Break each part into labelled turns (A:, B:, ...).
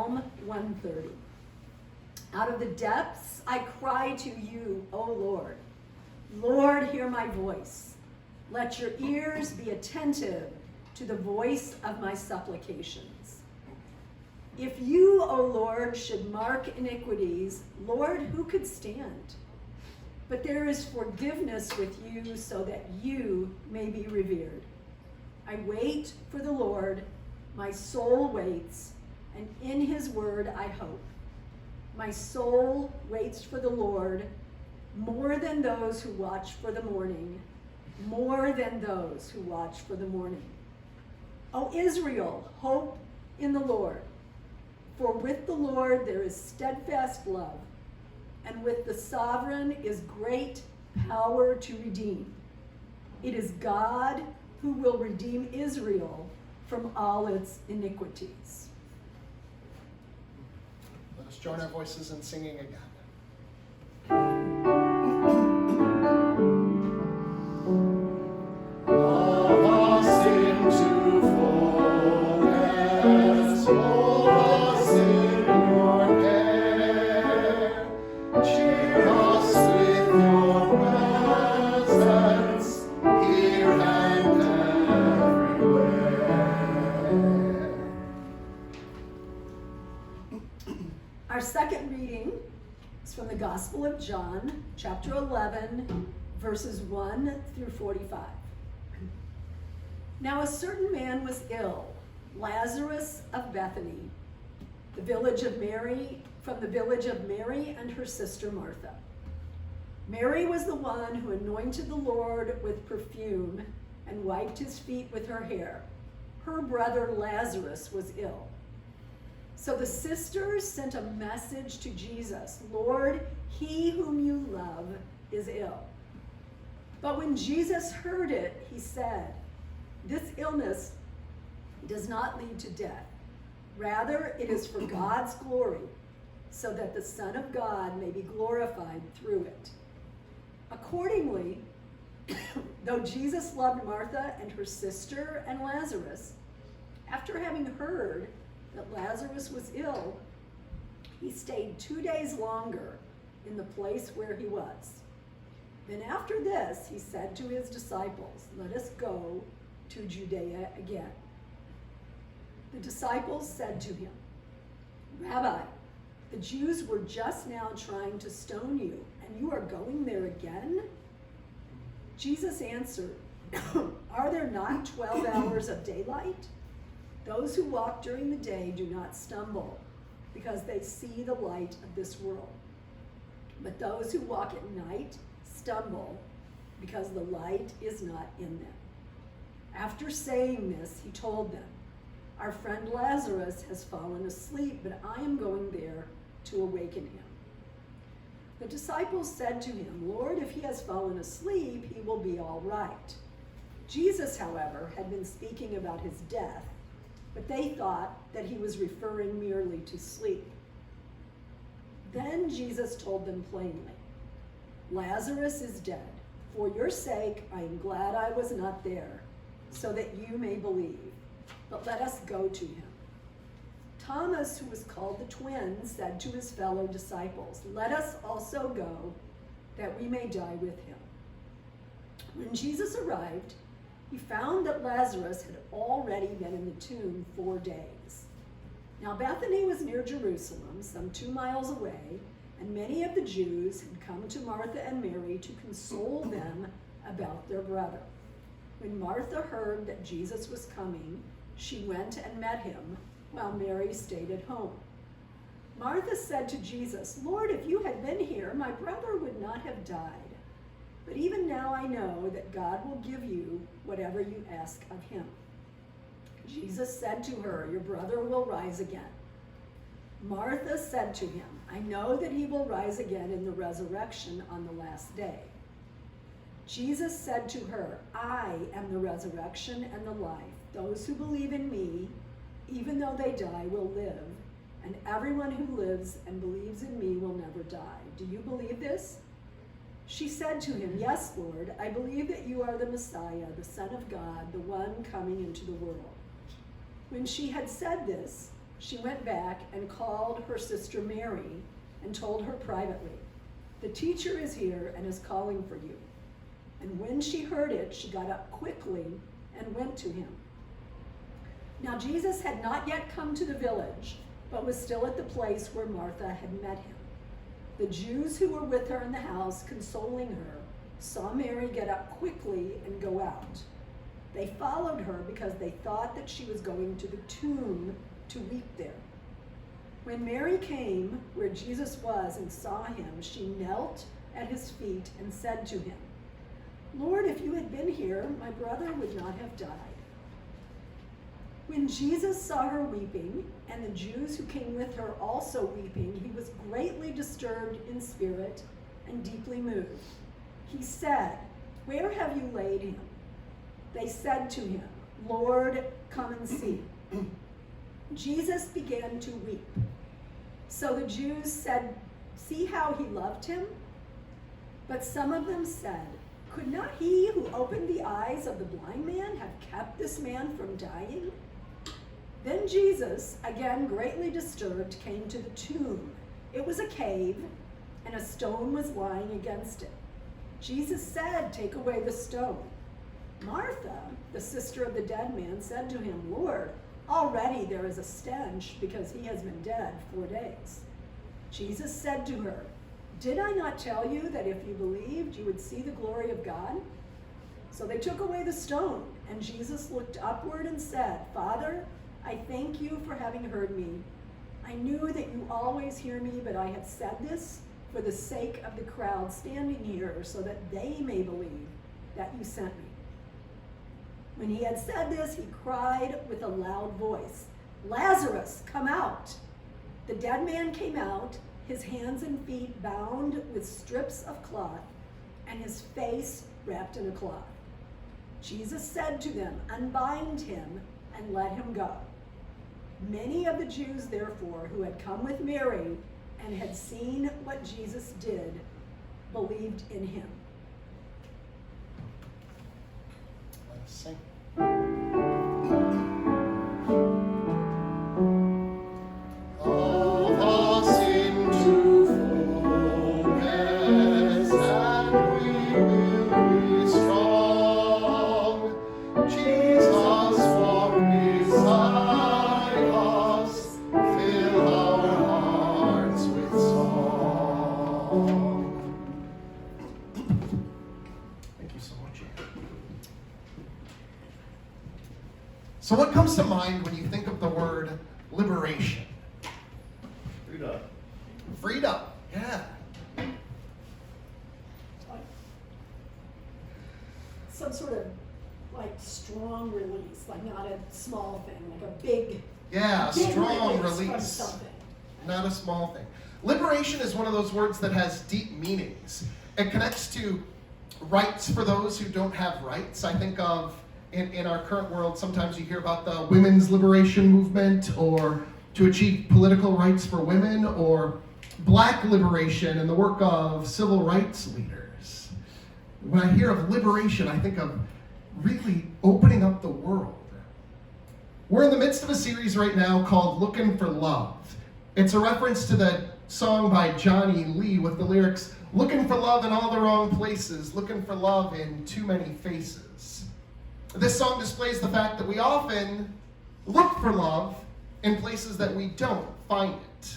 A: Psalm 130. Out of the depths I cry to you, O Lord. Lord, hear my voice. Let your ears be attentive to the voice of my supplications. If you, O Lord, should mark iniquities, Lord, who could stand? But there is forgiveness with you so that you may be revered. I wait for the Lord, my soul waits, and in his word I hope. My soul waits for the Lord more than those who watch for the morning, more than those who watch for the morning. O Israel, hope in the Lord. For with the Lord there is steadfast love, and with the sovereign is great power to redeem. It is God who will redeem Israel from all its iniquities.
B: Let us join our voices in singing again.
A: Our second reading is from the Gospel of John, chapter 11, verses 1 through 45. Now a certain man was ill, Lazarus of Bethany, from the village of Mary and her sister Martha. Mary was the one who anointed the Lord with perfume and wiped his feet with her hair. Her brother Lazarus was ill. So the sisters sent a message to Jesus, Lord, he whom you love is ill. But when Jesus heard it, he said, this illness does not lead to death. Rather, it is for God's glory, so that the Son of God may be glorified through it. Accordingly, though Jesus loved Martha and her sister and Lazarus, after having heard that Lazarus was ill, he stayed 2 days longer in the place where he was. Then after this, he said to his disciples, let us go to Judea again. The disciples said to him, Rabbi, the Jews were just now trying to stone you, and you are going there again? Jesus answered, are there not 12 hours of daylight? Those who walk during the day do not stumble, because they see the light of this world. But those who walk at night stumble, because the light is not in them. After saying this, he told them, our friend Lazarus has fallen asleep, but I am going there to awaken him. The disciples said to him, Lord, if he has fallen asleep, he will be all right. Jesus, however, had been speaking about his death, but they thought that he was referring merely to sleep. Then Jesus told them plainly, Lazarus is dead. For your sake, I am glad I was not there, so that you may believe. But let us go to him. Thomas, who was called the twin, said to his fellow disciples, let us also go, that we may die with him. When Jesus arrived, he found that Lazarus had already been in the tomb 4 days. Now Bethany was near Jerusalem, some 2 miles away, and many of the Jews had come to Martha and Mary to console them about their brother. When Martha heard that Jesus was coming, she went and met him, while Mary stayed at home. Martha said to Jesus, Lord, if you had been here, my brother would not have died. But even now I know that God will give you whatever you ask of him. Jesus said to her, your brother will rise again. Martha said to him, I know that he will rise again in the resurrection on the last day. Jesus said to her, I am the resurrection and the life. Those who believe in me, even though they die, will live, and everyone who lives and believes in me will never die. Do you believe this? She said to him, yes, Lord, I believe that you are the Messiah, the Son of God, the one coming into the world. When she had said this, she went back and called her sister Mary and told her privately, "The teacher is here and is calling for you." And when she heard it, she got up quickly and went to him. Now Jesus had not yet come to the village, but was still at the place where Martha had met him. The Jews who were with her in the house, consoling her, saw Mary get up quickly and go out. They followed her because they thought that she was going to the tomb to weep there. When Mary came where Jesus was and saw him, she knelt at his feet and said to him, "Lord, if you had been here, my brother would not have died." When Jesus saw her weeping, and the Jews who came with her also weeping, he was greatly disturbed in spirit and deeply moved. He said, "Where have you laid him?" They said to him, "Lord, come and see." Jesus began to weep. So the Jews said, "See how he loved him?" But some of them said, "Could not he who opened the eyes of the blind man have kept this man from dying?" Then Jesus, again greatly disturbed, came to the tomb. It was a cave, and a stone was lying against it. Jesus said, "Take away the stone." Martha, the sister of the dead man, said to him, "Lord, already there is a stench because he has been dead 4 days." Jesus said to her, "Did I not tell you that if you believed, you would see the glory of God?" So they took away the stone, and Jesus looked upward and said, "Father, I thank you for having heard me. I knew that you always hear me, but I have said this for the sake of the crowd standing here, so that they may believe that you sent me." When he had said this, he cried with a loud voice, "Lazarus, come out!" The dead man came out, his hands and feet bound with strips of cloth, and his face wrapped in a cloth. Jesus said to them, "Unbind him and let him go." Many of the Jews, therefore, who had come with Mary and had seen what Jesus did, believed in him.
B: Let us sing. Of us into fullness, and we will be strong. Jesus walk beside us, fill our hearts with song. Thank you so much, Anne. So what comes to mind when you think of the word liberation?
C: Freedom.
B: Freedom, yeah.
A: Like some sort of like strong release, like not a small thing, like a big,
B: Yeah, a
A: big
B: strong
A: from
B: release.
A: something.
B: Not a small thing. Liberation is one of those words that has deep meanings. It connects to rights for those who don't have rights. I think of, in our current world, sometimes you hear about the women's liberation movement, or to achieve political rights for women, or black liberation and the work of civil rights leaders. When I hear of liberation, I think of really opening up the world. We're in the midst of a series right now called Looking for Love. It's a reference to the song by Johnny Lee with the lyrics, "Looking for love in all the wrong places, looking for love in too many faces." This song displays the fact that we often look for love in places that we don't find it.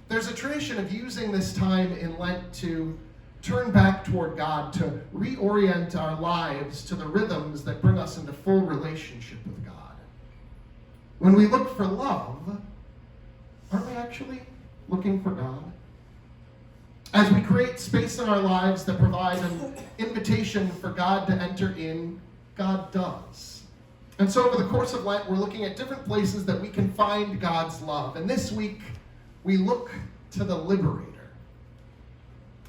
B: There's a tradition of using this time in Lent to turn back toward God, to reorient our lives to the rhythms that bring us into full relationship with God. When we look for love, aren't we actually looking for God? As we create space in our lives that provide an invitation for God to enter in, God does. And so over the course of Lent, we're looking at different places that we can find God's love. And this week, we look to the Liberator.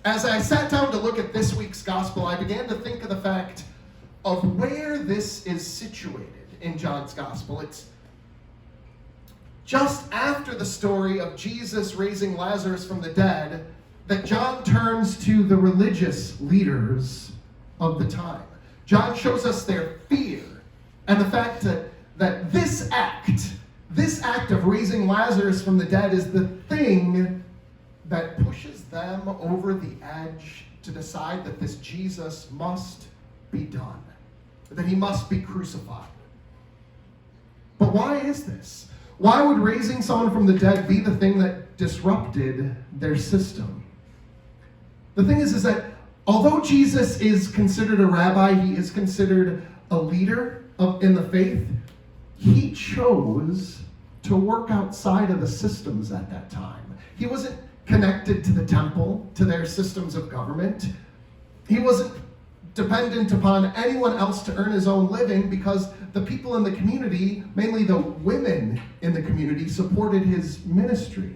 B: As I sat down to look at this week's gospel, I began to think of the fact of where this is situated in John's gospel. It's just after the story of Jesus raising Lazarus from the dead that John turns to the religious leaders of the time. John shows us their fear and the fact that this this act of raising Lazarus from the dead is the thing that pushes them over the edge to decide that this Jesus must be done, that he must be crucified. But why is this? Why would raising someone from the dead be the thing that disrupted their system? The thing is that although Jesus is considered a rabbi, he is considered a leader in the faith, he chose to work outside of the systems at that time. He wasn't connected to the temple, to their systems of government. He wasn't dependent upon anyone else to earn his own living because the people in the community, mainly the women in the community, supported his ministry.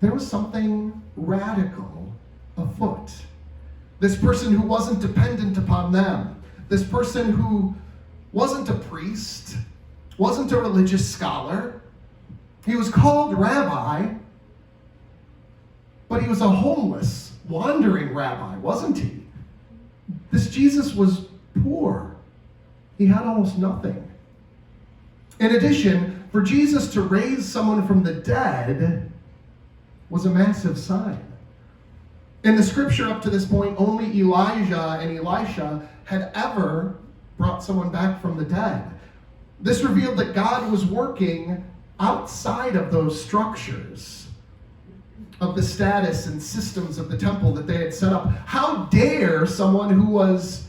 B: There was something radical afoot. This person who wasn't dependent upon them, this person who wasn't a priest, wasn't a religious scholar. He was called rabbi, but he was a homeless, wandering rabbi, wasn't he? This Jesus was poor. He had almost nothing. In addition, for Jesus to raise someone from the dead was a massive sign. In the scripture up to this point, only Elijah and Elisha had ever brought someone back from the dead. This revealed that God was working outside of those structures of the status and systems of the temple that they had set up. How dare someone who was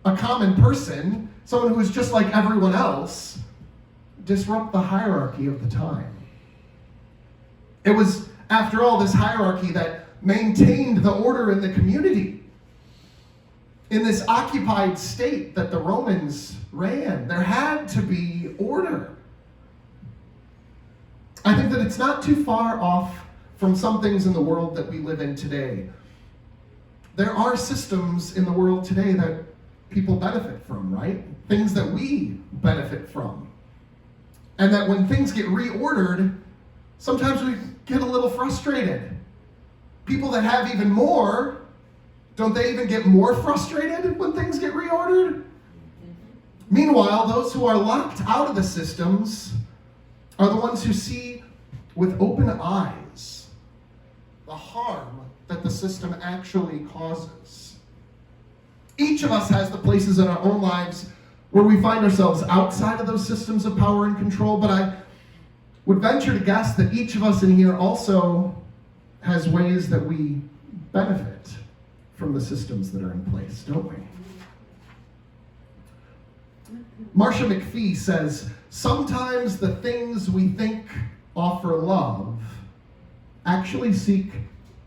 B: a common person, someone who was just like everyone else, disrupt the hierarchy of the time? It was, after all, this hierarchy that maintained the order in the community. In this occupied state that the Romans ran, there had to be order. I think that it's not too far off from some things in the world that we live in today. There are systems in the world today that people benefit from, right? Things that we benefit from. And that when things get reordered, sometimes we get a little frustrated. People that have even more, don't they even get more frustrated when things get reordered? Meanwhile, those who are locked out of the systems are the ones who see with open eyes the harm that the system actually causes. Each of us has the places in our own lives where we find ourselves outside of those systems of power and control, but I would venture to guess that each of us in here also has ways that we benefit from the systems that are in place, don't we? Marcia McPhee says, sometimes the things we think offer love actually seek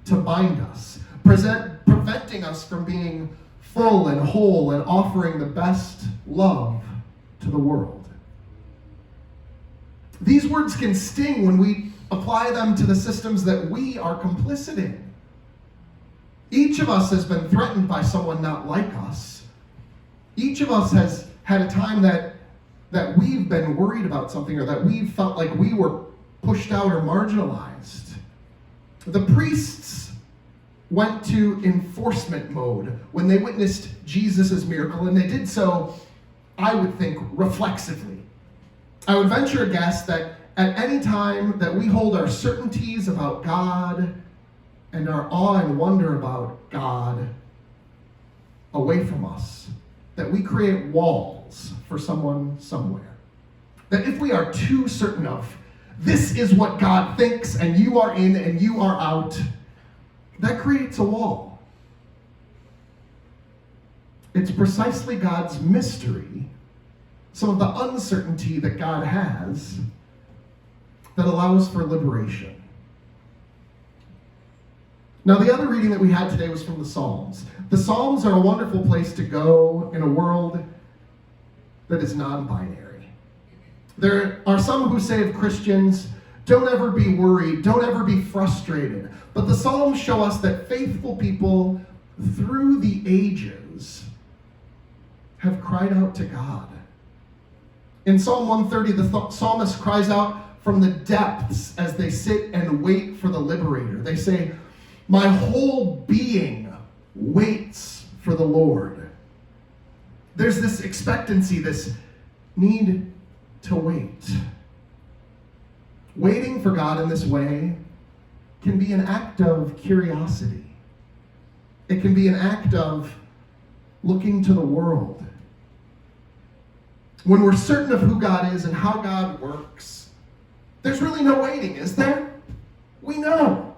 B: to bind us, preventing us from being full and whole and offering the best love to the world. These words can sting when we apply them to the systems that we are complicit in. Each of us has been threatened by someone not like us. Each of us has had a time that we've been worried about something or that we've felt like we were pushed out or marginalized. The priests went to enforcement mode when they witnessed Jesus' miracle, and they did so, I would think, reflexively. I would venture a guess that at any time that we hold our certainties about God and our awe and wonder about God away from us, that we create walls for someone somewhere. That if we are too certain of, this is what God thinks, and you are in and you are out, that creates a wall. It's precisely God's mystery, some of the uncertainty that God has, that allows for liberation. Now, the other reading that we had today was from the Psalms. The Psalms are a wonderful place to go in a world that is non-binary. There are some who say of Christians, don't ever be worried, don't ever be frustrated. But the Psalms show us that faithful people through the ages have cried out to God. In Psalm 130, the psalmist cries out from the depths as they sit and wait for the Liberator. They say, my whole being waits for the Lord. There's this expectancy, this need to wait. Waiting for God in this way can be an act of curiosity. It can be an act of looking to the world. When we're certain of who God is and how God works, there's really no waiting, is there? We know.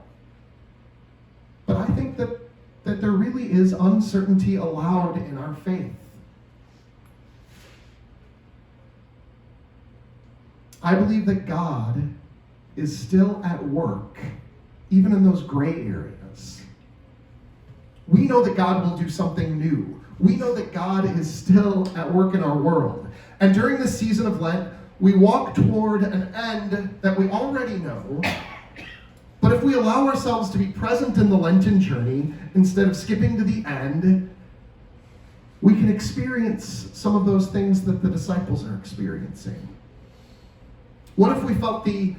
B: But I think that there really is uncertainty allowed in our faith. I believe that God is still at work, even in those gray areas. We know that God will do something new. We know that God is still at work in our world. And during this season of Lent, we walk toward an end that we already know. But if we allow ourselves to be present in the Lenten journey, instead of skipping to the end, we can experience some of those things that the disciples are experiencing. What if we felt the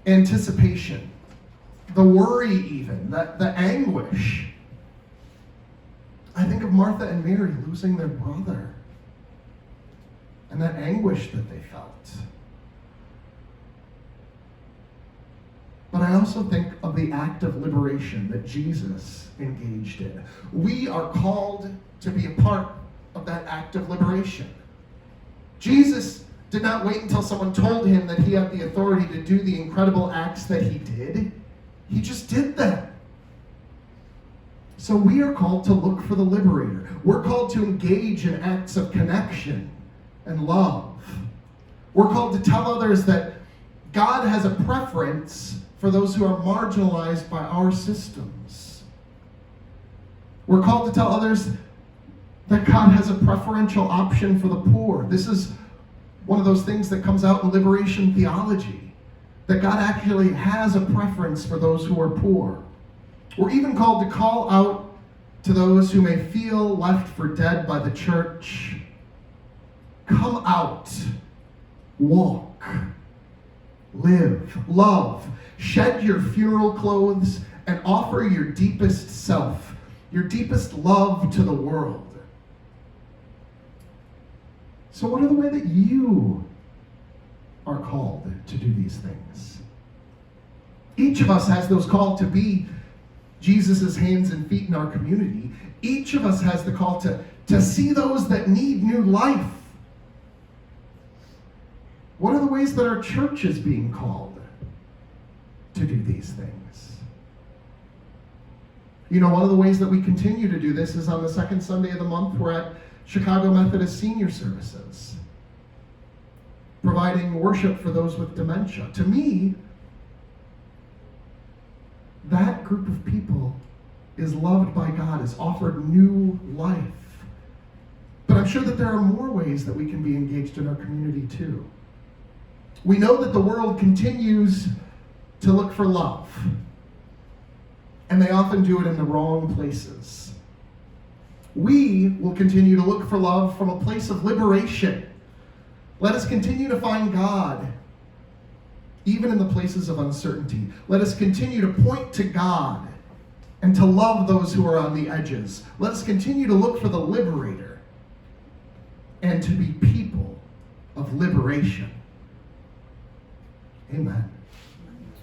B: anticipation, the worry even, the anguish? I think of Martha and Mary losing their brother and that anguish that they felt. But I also think of the act of liberation that Jesus engaged in. We are called to be a part of that act of liberation. Jesus did not wait until someone told him that he had the authority to do the incredible acts that he did. He just did them. So we are called to look for the liberator. We're called to engage in acts of connection and love. We're called to tell others that God has a preference for those who are marginalized by our systems. We're called to tell others that God has a preferential option for the poor. This is one of those things that comes out in liberation theology, that God actually has a preference for those who are poor. We're even called to call out to those who may feel left for dead by the church. Come out, walk, live, love, shed your funeral clothes, and offer your deepest self, your deepest love to the world. So what are the way that you are called to do these things? Each of us has those called to be Jesus' hands and feet in our community. Each of us has the call to see those that need new life. What are the ways that our church is being called to do these things? You know, one of the ways that we continue to do this is on the second Sunday of the month, we're at Chicago Methodist Senior Services, providing worship for those with dementia. To me, that group of people is loved by God, is offered new life. But I'm sure that there are more ways that we can be engaged in our community too. We know that the world continues to look for love, and they often do it in the wrong places. We will continue to look for love from a place of liberation. Let us continue to find God even in the places of uncertainty. Let us continue to point to God and to love those who are on the edges. Let us continue to look for the liberator and to be people of liberation. Amen.